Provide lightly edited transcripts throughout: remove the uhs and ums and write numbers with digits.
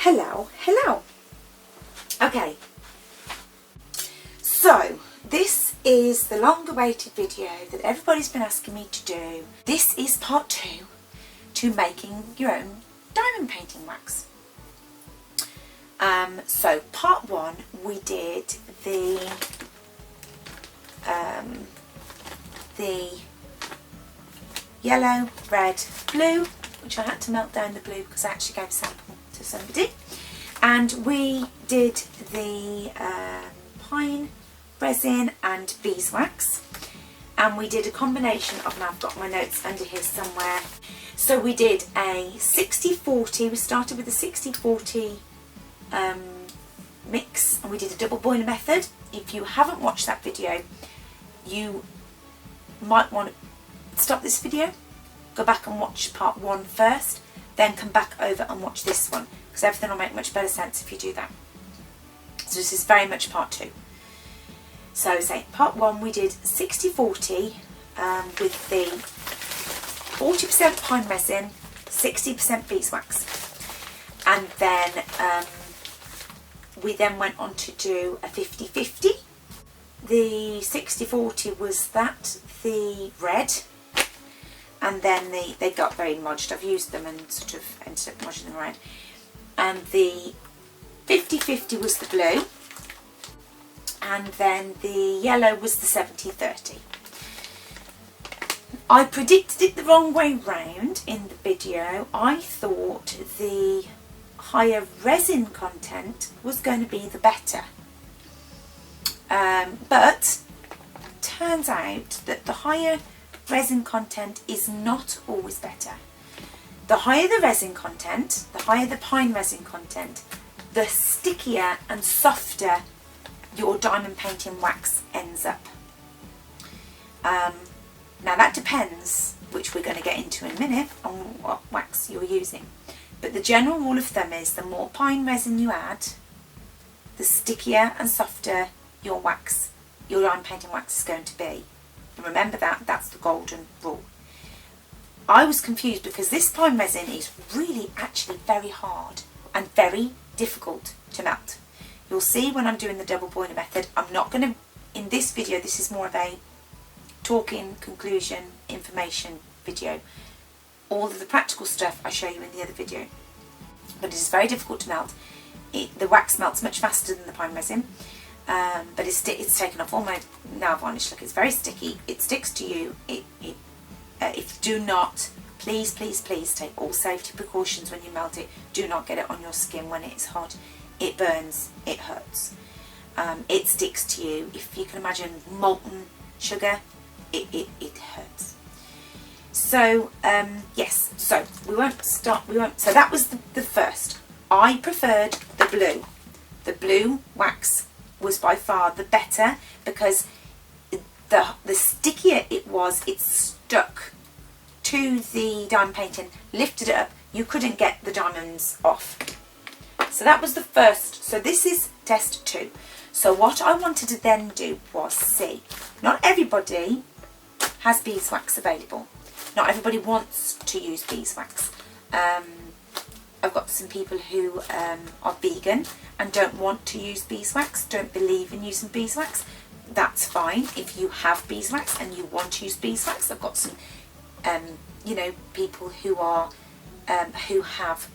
Hello. Okay, so this is the long-awaited video that everybody's been asking me to do. This is part 2 to making your own diamond painting wax. So part 1 we did the yellow, red, blue, which I had to melt down the blue because I actually gave a sample to somebody, and we did the pine resin and beeswax, and we did a combination of, now I've got my notes under here somewhere, so we did a 60-40, we started with a 60-40 mix, and we did a double boiler method. If you haven't watched that video, you might want to stop this video, go back and watch part 1 first, then come back over and watch this one, because everything will make much better sense if you do that. So this is very much part 2. So say part 1 we did 60-40 with the 40% pine resin, 60% beeswax, and then we then went on to do a 50-50. The 60-40 was the red, and then they got very modged. I've used them and sort of ended up modging them around. And the 50-50 was the blue, and then the yellow was the 70-30. I predicted it the wrong way round in the video. I thought the higher resin content was going to be the better, but turns out that the higher resin content is not always better. The higher the resin content, the higher the pine resin content, the stickier and softer your diamond painting wax ends up. Now that depends, which we're going to get into in a minute, on what wax you're using. But the general rule of thumb is the more pine resin you add, the stickier and softer your wax, your diamond painting wax is going to be. And remember that's the golden rule. I was confused because this pine resin is really actually very hard and very difficult to melt. You'll see when I'm doing the double boiler method, I'm not going to, in this video, this is more of a talking, conclusion, information video. All of the practical stuff I show you in the other video. But it is very difficult to melt. The wax melts much faster than the pine resin. But it's taken off all my nail varnish. Look, it's very sticky. It sticks to you. If do not, please take all safety precautions when you melt it. Do not get it on your skin when it's hot. It burns. It hurts. It sticks to you. If you can imagine molten sugar, it hurts. So yes. So we won't stop. So that was the first. I preferred the blue. The blue wax was by far the better because the stickier it was, it stuck to the diamond painting, lifted it up, you couldn't get the diamonds off. So that was the first. So this is test 2. So what I wanted to then do was see, not everybody has beeswax available. Not everybody wants to use beeswax. I've got some people who are vegan and don't want to use beeswax, don't believe in using beeswax. That's fine. If you have beeswax and you want to use beeswax, I've got some, people who are who have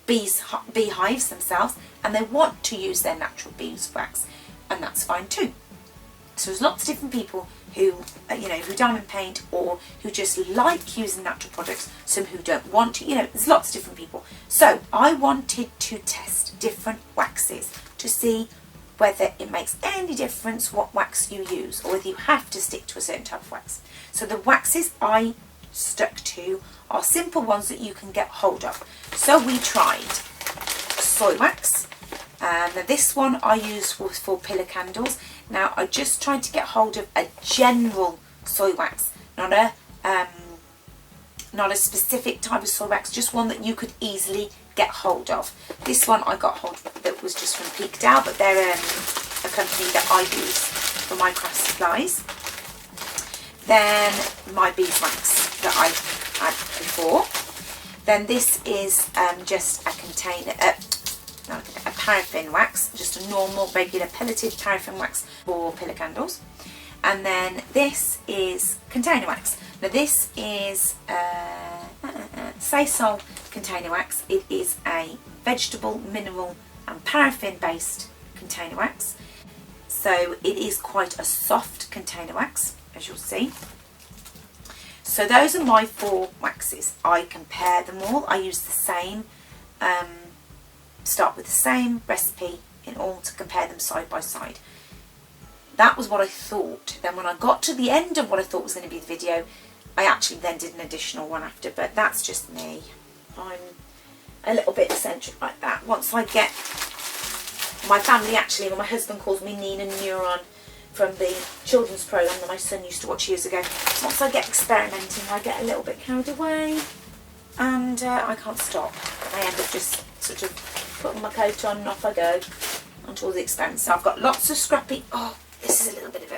beehives themselves and they want to use their natural beeswax, and that's fine too. So there's lots of different people who, who diamond paint or who just like using natural products, some who don't want to, there's lots of different people. So I wanted to test different waxes to see whether it makes any difference what wax you use or whether you have to stick to a certain type of wax. So the waxes I stuck to are simple ones that you can get hold of. So we tried soy wax. Now this one I used was for pillar candles. Now I just tried to get hold of a general soy wax, not a specific type of soy wax, just one that you could easily get hold of. This one I got hold of that was just from Peakdale, but they're a company that I use for my craft supplies. Then my beeswax that I had before. Then this is just a container, a paraffin wax, just a normal regular pelleted paraffin wax for pillar candles. And then this is container wax. Now this is Saysol container wax. It is a vegetable, mineral and paraffin based container wax. So it is quite a soft container wax, as you'll see. So those are my 4 waxes. I compare them all. I use the same, start with the same recipe in all to compare them side by side. That was what I thought. Then when I got to the end of what I thought was going to be the video, I actually then did an additional one after, but that's just me. I'm a little bit eccentric like that. Once I get my family, actually, when my husband calls me Nina Neuron from the children's programme that my son used to watch years ago, once I get experimenting, I get a little bit carried away and I can't stop. I end up just sort of putting my coat on and off I go onto all the experiments. So I've got lots of scrappy, oh, this is a little bit of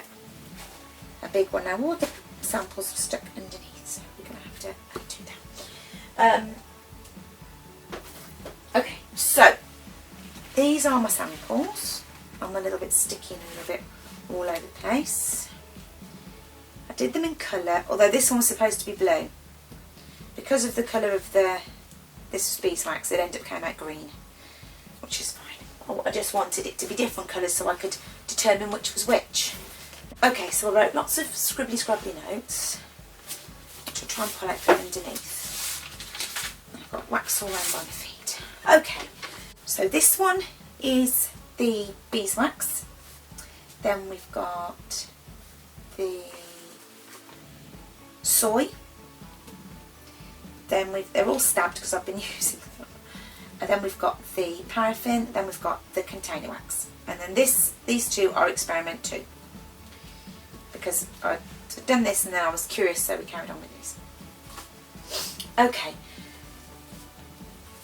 a big one now. All the samples are stuck underneath, so we're going to have to do that. Okay, so these are my samples. I'm a little bit sticky and a little bit all over the place. I did them in colour, although this one was supposed to be blue. Because of the colour of this was beeswax, it ended up coming out green, which is fine. I just wanted it to be different colours so I could determine which was which. Okay, so I wrote lots of scribbly scrabbly notes, which I'll try and pull out from underneath. I've got wax all around my feet. Okay, so this one is the beeswax. Then we've got the soy. Then they're all stabbed because I've been using them. And then we've got the paraffin. Then we've got the container wax. And then these 2 are experiment 2. Because I'd done this and then I was curious, so we carried on with these. Okay.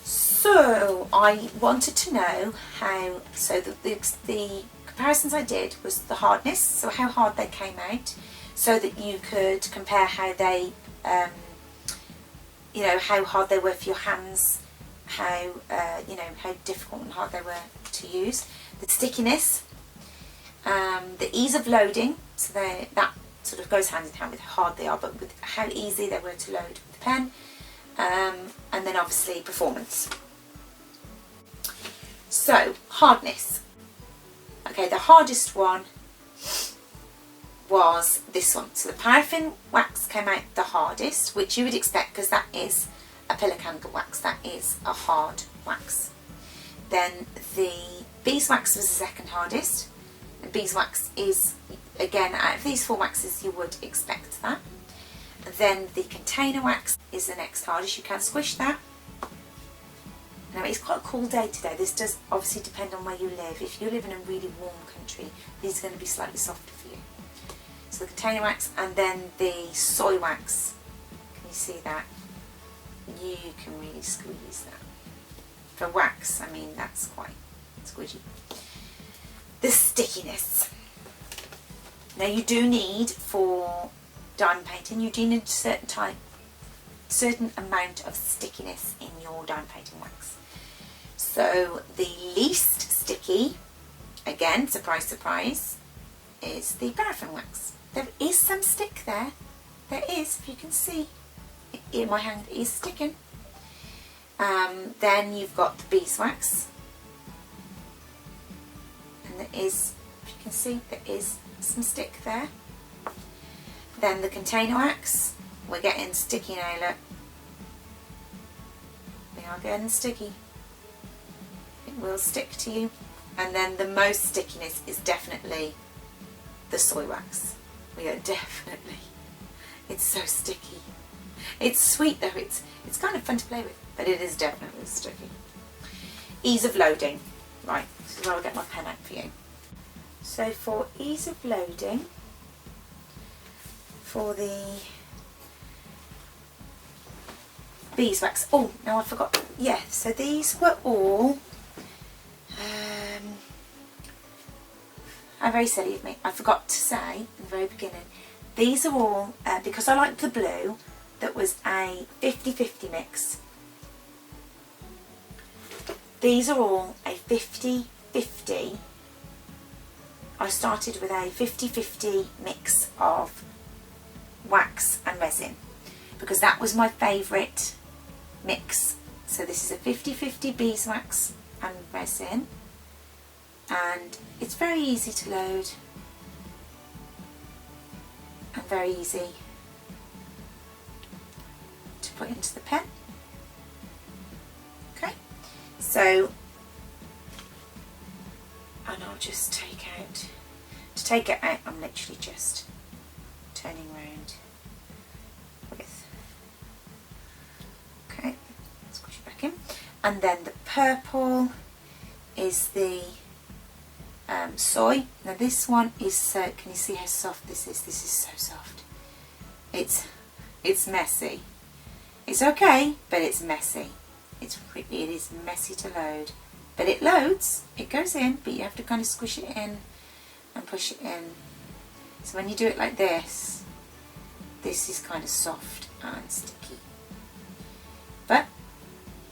So I wanted to know how. So the comparisons I did was the hardness, so how hard they came out, so that you could compare how they, you know, how hard they were for your hands, how you know, how difficult and hard they were to use. The stickiness, the ease of loading, so that sort of goes hand in hand with how hard they are, but with how easy they were to load with the pen, and then obviously performance. So hardness. Okay, the hardest one was this one. So the paraffin wax came out the hardest, which you would expect because that is a pillar candle wax. That is a hard wax. Then the beeswax was the second hardest. The beeswax is, again, out of these 4 waxes, you would expect that. And then the container wax is the next hardest. You can squish that. Now it's quite a cool day today. This does obviously depend on where you live. If you live in a really warm country, these are going to be slightly softer for you. So the container wax and then the soy wax. Can you see that? You can really squeeze that. For wax, I mean, that's quite squidgy. The stickiness. Now you do need, for diamond painting, you do need a certain amount of stickiness in your diamond painting wax. So the least sticky, again, surprise surprise, is the paraffin wax. There is some stick there. There is, if you can see. In my hand, it is sticking. Then you've got the beeswax. And there is, if you can see, there is some stick there. Then the container wax. We're getting sticky now, look. We are getting sticky. It will stick to you. And then the most stickiness is definitely the soy wax. We are definitely, it's so sticky. It's sweet though, it's kind of fun to play with, but it is definitely sticky. Ease of loading. Right, this is where I'll get my pen out for you. So for ease of loading, for the beeswax, oh, no, I forgot, yeah, so these were all, I'm very silly of me, I forgot to say in the very beginning, these are all, because I like the blue, that was a 50-50 mix These are all a 50-50. I started with a 50-50 mix of wax and resin because that was my favourite mix. So this is a 50-50 beeswax and resin, and it's very easy to load and very easy to put into the pen. Okay, so, and I'll just take out, to take it out I'm literally just turning round with, okay, squish it back in. And then the purple is the soy. Now this one is, can you see how soft this is? This is so soft. It's messy. It's okay, but it's messy. It is messy to load. But it loads, it goes in, but you have to kind of squish it in and push it in. So when you do it like this, this is kind of soft and sticky. But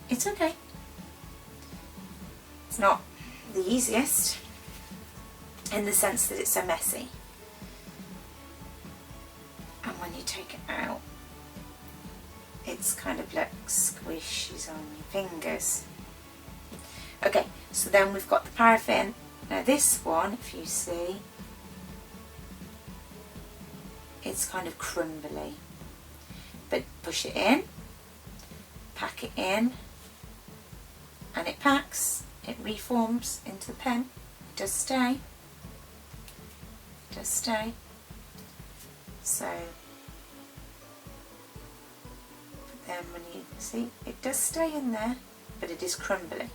it's okay. It's not the easiest in the sense that it's so messy. And when you take it out, it's kind of like squishes on your fingers. Okay, so then we've got the paraffin. Now this one, if you see, it's kind of crumbly. But push it in, pack it in, and it packs, it reforms into the pen. It does stay. It does stay. So then when you see, it does stay in there, but it is crumbly.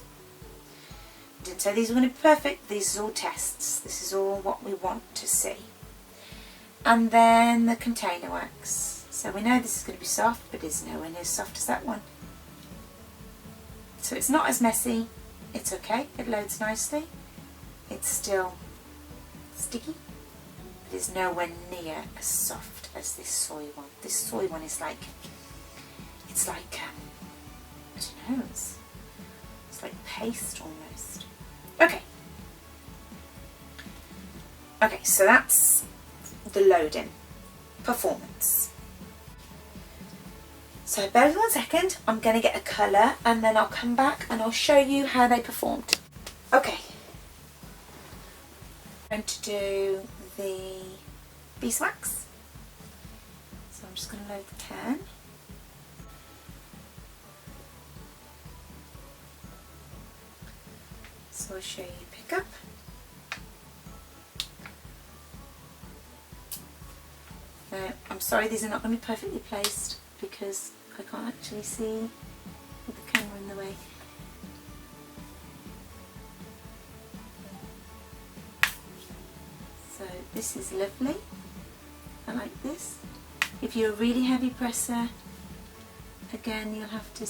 I didn't say these were going to be perfect. These are all tests. This is all what we want to see. And then the container wax. So we know this is going to be soft, but it's nowhere near as soft as that one. So it's not as messy. It's okay. It loads nicely. It's still sticky. But it's nowhere near as soft as this soy one. This soy one is like, it's like, I don't know, it's like paste almost. Okay. Okay, so that's the loading performance. So bear with me 1 second, I'm going to get a colour and then I'll come back and I'll show you how they performed. Okay, I'm going to do the beeswax. So I'm just going to load the pen. So I'll show you pick up. Now, I'm sorry these are not going to be perfectly placed because I can't actually see with the camera in the way. So this is lovely. I like this. If you're a really heavy presser, again you'll have to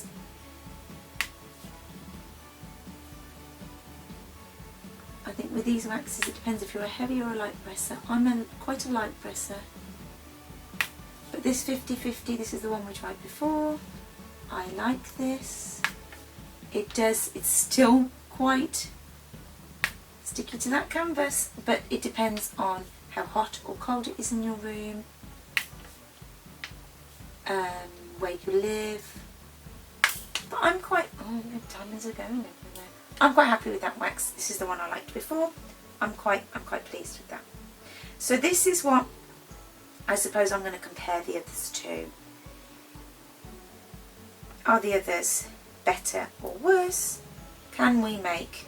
I think with these waxes it depends if you're a heavy or a light presser. I'm quite a light presser. But this 50-50, this is the one we tried before. I like this. It's still quite sticky to that canvas, but it depends on how hot or cold it is in your room, where you live. But I'm quite, oh, the diamonds are going everywhere. I'm quite happy with that wax. This is the one I liked before. I'm quite pleased with that. So this is what I suppose I'm going to compare the others to. Are the others better or worse? Can we make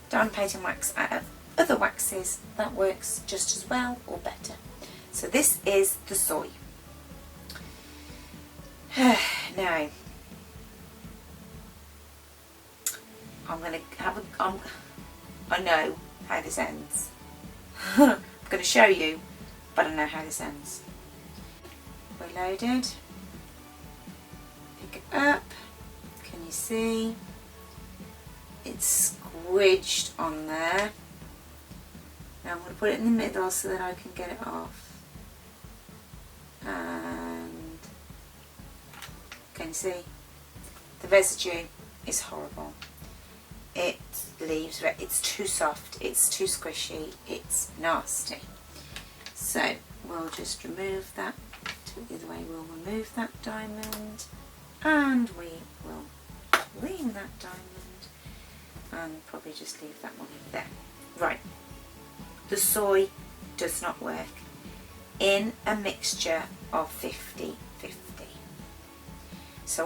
diamond painting wax out of other waxes that works just as well or better? So this is the soy. Now, I'm going to have a, I know how this ends. I'm going to show you, but I know how this ends. We're loaded. Pick it up. Can you see? It's squidged on there. Now I'm going to put it in the middle so that I can get it off. And can you see? The residue is horrible. it leaves, it's too soft, it's too squishy, it's nasty. So we'll just remove that, do it the other way, we'll remove that diamond and we will clean that diamond and probably just leave that one in there. Right, the soy does not work in a mixture of 50-50. So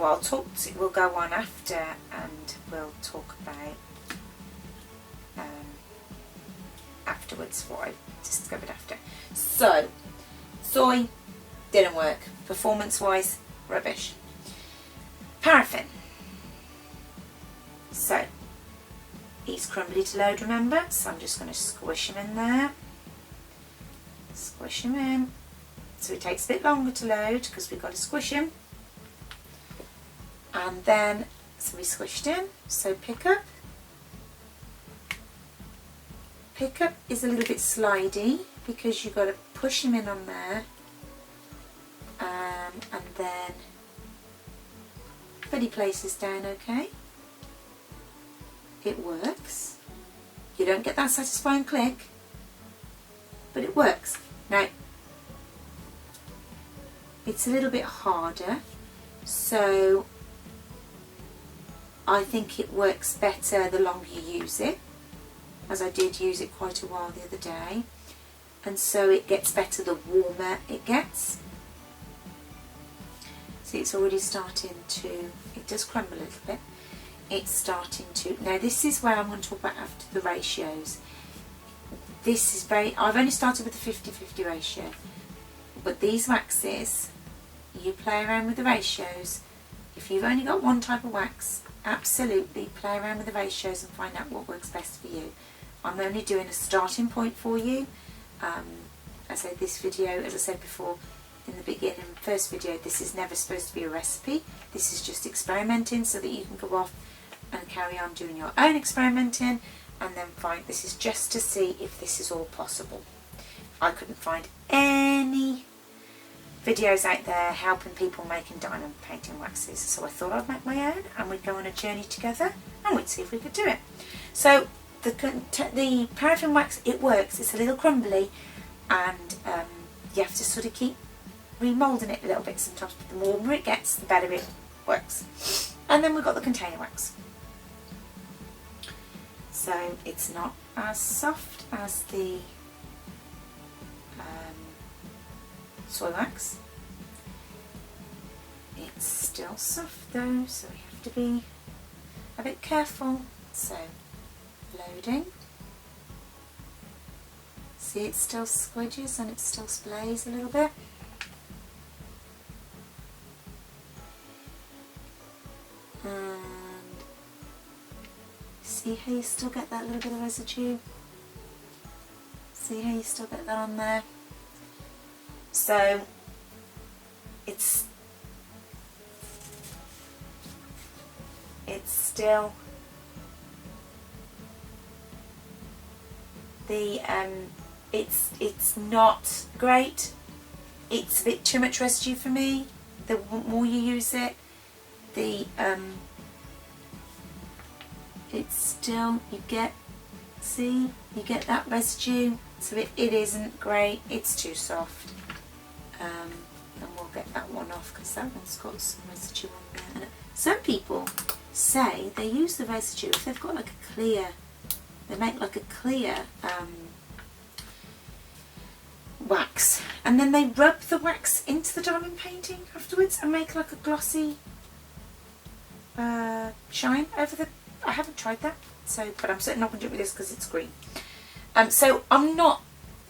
we'll go on after and we'll talk about afterwards what I discovered after. So, soy didn't work. Performance wise, rubbish. Paraffin. So, he's crumbly to load, remember? So I'm just going to squish him in there. Squish him in. So it takes a bit longer to load because we've got to squish him. And then, so we squished in, so pick up. Pick up is a little bit slidey because you've got to push him in on there. And then, but he places down okay. It works. You don't get that satisfying click, but it works. Now, it's a little bit harder, so I think it works better the longer you use it, as I did use it quite a while the other day, and so it gets better the warmer it gets. See, it's already starting to, it does crumble a little bit. It's starting to, now this is where I'm going to talk about after the ratios. This is I've only started with the 50-50 ratio, but these waxes, you play around with the ratios. If you've only got one type of wax, absolutely play around with the ratios and find out what works best for you. I'm only doing a starting point for you. I said this video, as I said before in the beginning, first video, this is never supposed to be a recipe. This is just experimenting so that you can go off and carry on doing your own experimenting and then find, this is just to see if this is all possible. I couldn't find any videos out there helping people making diamond painting waxes, so I thought I'd make my own and we'd go on a journey together and we'd see if we could do it. So the paraffin wax, it works. It's a little crumbly and you have to sort of keep remoulding it a little bit sometimes, but the warmer it gets, the better it works. And then we've got the container wax. So it's not as soft as the soy wax. It's still soft though, so we have to be a bit careful. So, loading. See, it still squidges and it still splays a little bit. And see how you still get that little bit of residue? See how you still get that on there? So it's still the it's not great. It's a bit too much residue for me. The more you use it, the it's still, you get that residue, so it isn't great. It's too soft. And we'll get that one off because that one's got some residue on there. And some people say they use the residue if they've got like a clear, they make like a clear wax, and then they rub the wax into the diamond painting afterwards and make like a glossy shine over the, I haven't tried that, so, but I'm certainly not going to do it with this because it's green. So I'm not,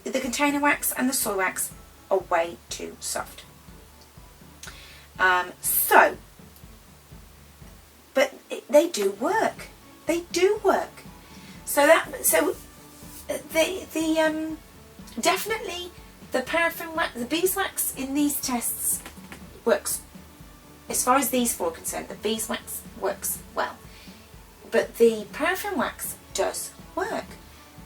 the container wax and the soy wax are way too soft. But they do work. They do work. Definitely the paraffin wax, the beeswax in these tests works. As far as these four are concerned, the beeswax works well. But the paraffin wax does work.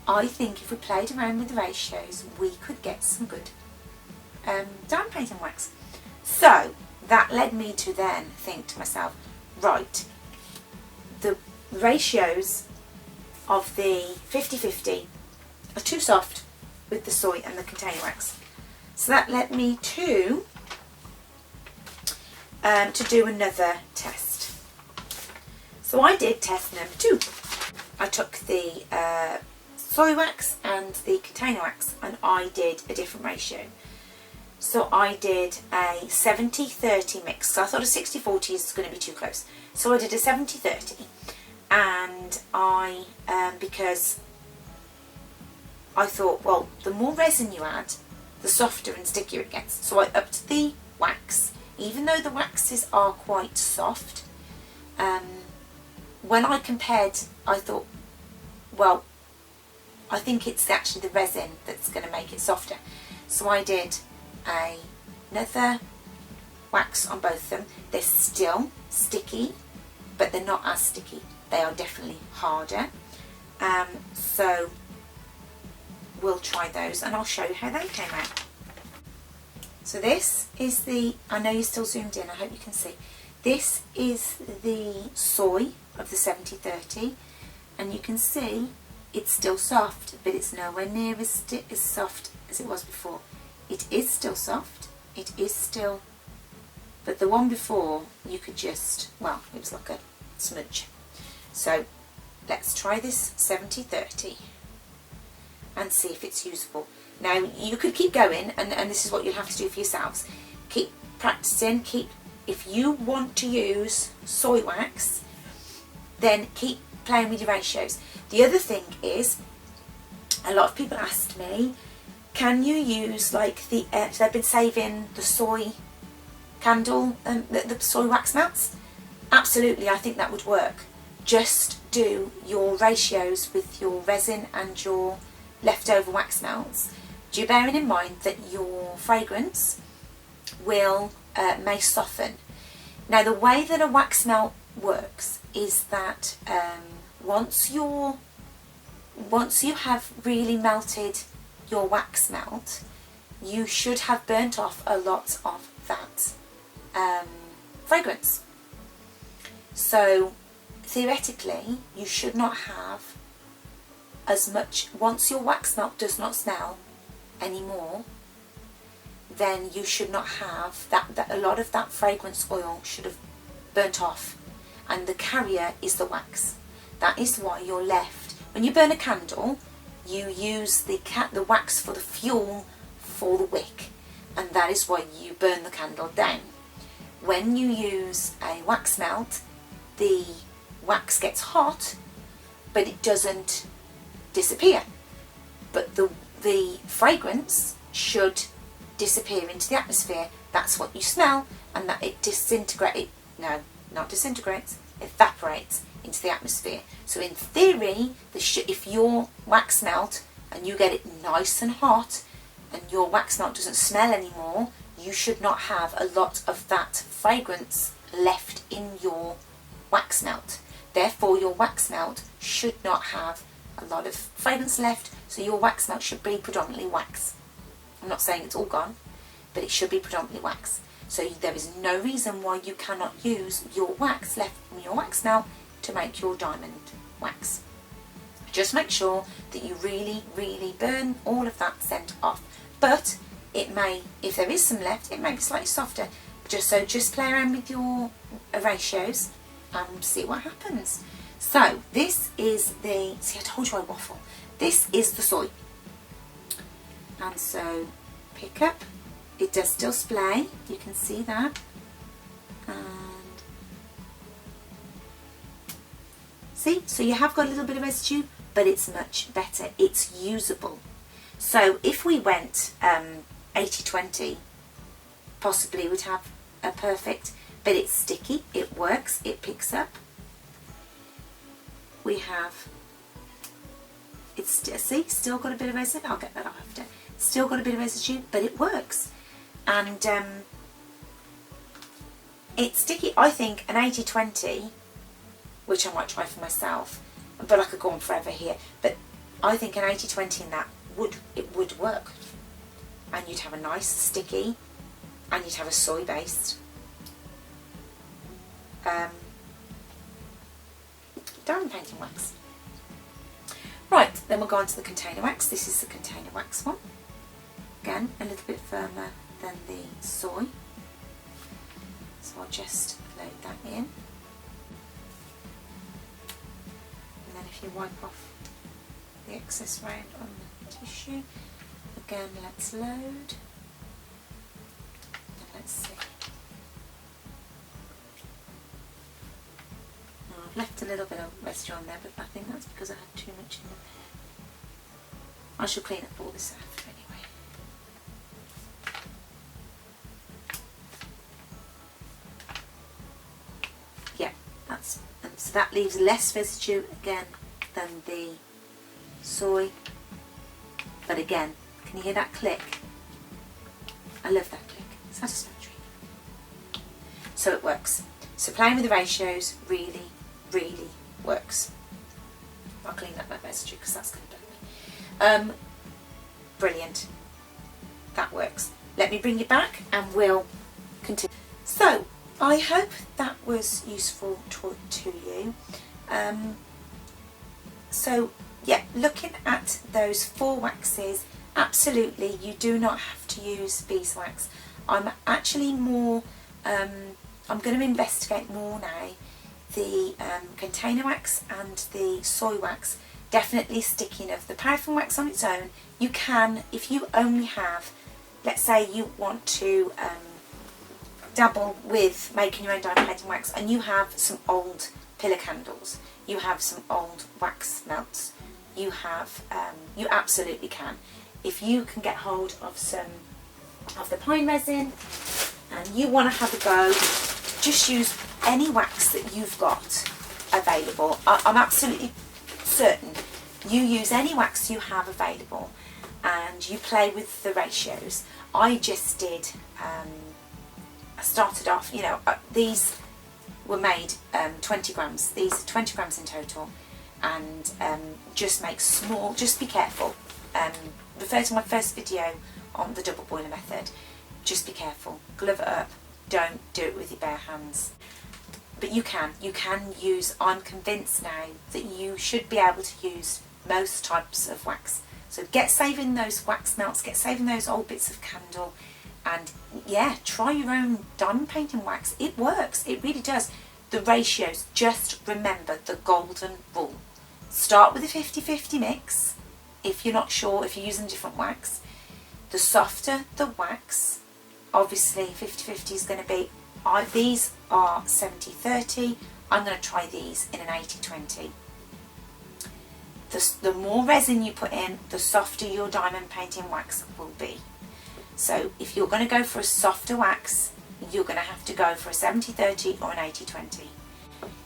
I think if we played around with the ratios, we could get some good diamond painting wax. So that led me to then think to myself, right, the ratios of the 50/50 are too soft with the soy and the container wax. So that led me to do another test. So I did test number 2. I took the soy wax and the container wax, and I did a different ratio. So I did a 70-30 mix. So I thought a 60-40 is going to be too close. So I did a 70-30, and I, because I thought, well, the more resin you add, the softer and stickier it gets. So I upped the wax, even though the waxes are quite soft. When I compared, I thought, well, I think it's actually the resin that's going to make it softer. So I did another wax on both of them. They're still sticky, but they're not as sticky. They are definitely harder. So we'll try those, and I'll show you how they came out. So this is the, I know you're still zoomed in, I hope you can see. This is the soy of the 70-30, and you can see it's still soft, but it's nowhere near as soft as it was before. It is still soft, it is still, but the one before you could just, well, it was like a smudge. So let's try this 70-30 and see if it's usable. Now you could keep going, and this is what you'll have to do for yourselves. Keep practicing, if you want to use soy wax, then keep playing with your ratios. The other thing is, a lot of people asked me, can you use like the, they've been saving the soy candle, the soy wax melts? Absolutely, I think that would work. Just do your ratios with your resin and your leftover wax melts. Do bearing in mind that your fragrance may soften. Now the way that a wax melt works is that once you have really melted your wax melt, you should have burnt off a lot of that fragrance. So theoretically you should not have as much. Once your wax melt does not smell anymore, then you should not have that a lot of that fragrance oil should have burnt off, and the carrier is the wax. That is why you're left, when you burn a candle, you use the wax for the fuel for the wick, and that is why you burn the candle down. When you use a wax melt, the wax gets hot, but it doesn't disappear. But the fragrance should disappear into the atmosphere. That's what you smell, and that it evaporates into the atmosphere. So in theory, if your wax melt and you get it nice and hot, and your wax melt doesn't smell anymore, you should not have a lot of that fragrance left in your wax melt. Therefore, your wax melt should not have a lot of fragrance left, so your wax melt should be predominantly wax. I'm not saying it's all gone, but it should be predominantly wax. So there is no reason why you cannot use your wax left from your wax melt to make your diamond wax. Just make sure that you really, really burn all of that scent off. But it may, if there is some left, it may be slightly softer. Just play around with your ratios and see what happens. So this is the, see, I told you I waffle. This is the soy. And so pick up, it does still splay, you can see that. And see, so you have got a little bit of residue, but it's much better, it's usable. So if we went 80-20, possibly we'd have a perfect, but it's sticky, it works, it picks up. We have, it's see, still got a bit of residue. I'll get that after. Still got a bit of residue, but it works, and it's sticky. I think an 80-20, which I might try for myself, but I could go on forever here. But I think an 80-20 in that would work, and you'd have a nice sticky, and you'd have a soy based diamond painting wax. Then we'll go on to the container wax. This is the container wax one. Again, a little bit firmer than the soy. So I'll just load that in. And then if you wipe off the excess round on the tissue, again, let's load. And let's see. Oh, I've left a little bit of residue on there, but I think that's because I had too much in there. I shall clean up all this after anyway. Yeah, so that leaves less residue again than the soy. But again, can you hear that click? I love that click. Satisfactory. So it works. So playing with the ratios really, really works. I'll clean up that residue because that's going to blow me. Brilliant. That works. Let me bring you back and we'll continue. So I hope that was useful to you. So yeah, looking at those 4 waxes, absolutely you do not have to use beeswax. I'm actually more, I'm going to investigate more now the container wax and the soy wax. Definitely sticking of the paraffin wax on its own. You can, if you only have, let's say you want to dabble with making your own diamond painting wax and you have some old pillar candles, you have some old wax melts, you have, you absolutely can. If you can get hold of some of the pine resin and you want to have a go, just use any wax that you've got available. I'm absolutely certain you use any wax you have available and you play with the ratios. I just did, I started off, you know, these were made 20 grams, these are 20 grams in total, and just make small, just be careful. Refer to my first video on the double boiler method. Just be careful, glove it up, don't do it with your bare hands. But you can use, I'm convinced now that you should be able to use most types of wax. So get saving those wax melts, get saving those old bits of candle, and yeah, try your own diamond painting wax. It works, it really does. The ratios, just remember the golden rule. Start with a 50-50 mix if you're not sure, if you're using different wax. The softer the wax, obviously 50-50 is going to be, these are 70-30, I'm going to try these in an 80-20. The more resin you put in, the softer your diamond painting wax will be. So if you're going to go for a softer wax, you're going to have to go for a 70-30 or an 80-20.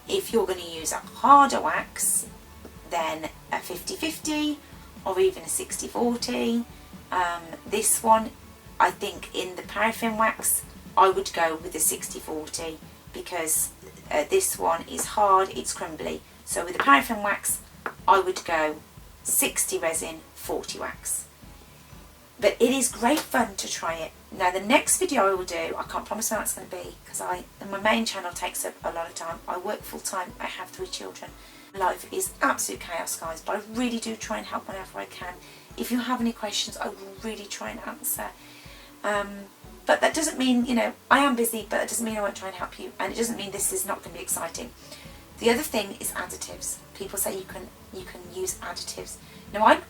If you're going to use a harder wax, then a 50-50 or even a 60-40. This one, I think in the paraffin wax, I would go with a 60-40 because this one is hard, it's crumbly. So with the paraffin wax, I would go 60 resin, 40 wax. But it is great fun to try it. Now the next video I will do, I can't promise when it's going to be because my main channel takes up a lot of time. I work full time, I have 3 children. Life is absolute chaos, guys, but I really do try and help whenever I can. If you have any questions, I will really try and answer. But that doesn't mean, you know, I am busy, but it doesn't mean I won't try and help you, and it doesn't mean this is not going to be exciting. The other thing is additives. People say you can use additives. Now I'm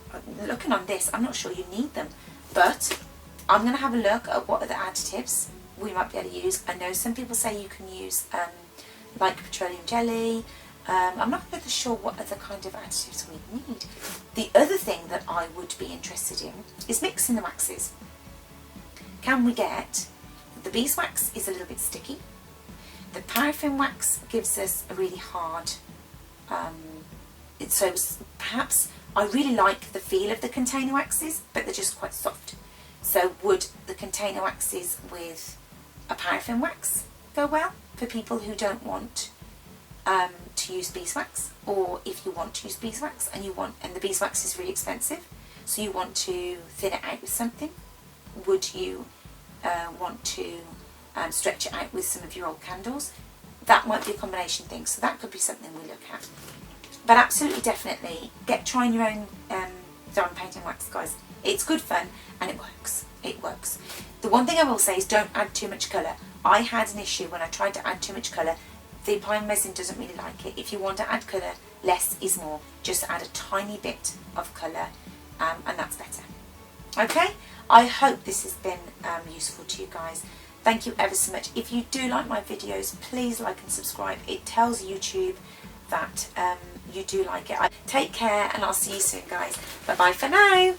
looking on this, I'm not sure you need them, but I'm going to have a look at what other additives we might be able to use. I know some people say you can use like petroleum jelly. I'm not really sure what other kind of additives we need. The other thing that I would be interested in is mixing the waxes. Can we get, the beeswax is a little bit sticky. The paraffin wax gives us a really hard, so perhaps I really like the feel of the container waxes, but they're just quite soft. So would the container waxes with a paraffin wax go well for people who don't want to use beeswax, or if you want to use beeswax and the beeswax is really expensive, so you want to thin it out with something? Would you want to stretch it out with some of your old candles? That might be a combination thing, so that could be something we look at. But absolutely, definitely, trying your own diamond painting wax, guys. It's good fun and it works. It works. The one thing I will say is don't add too much colour. I had an issue when I tried to add too much colour. The pine resin doesn't really like it. If you want to add colour, less is more. Just add a tiny bit of colour and that's better. Okay? I hope this has been useful to you guys. Thank you ever so much. If you do like my videos, please like and subscribe. It tells YouTube that you do like it. Take care and I'll see you soon, guys. Bye bye for now.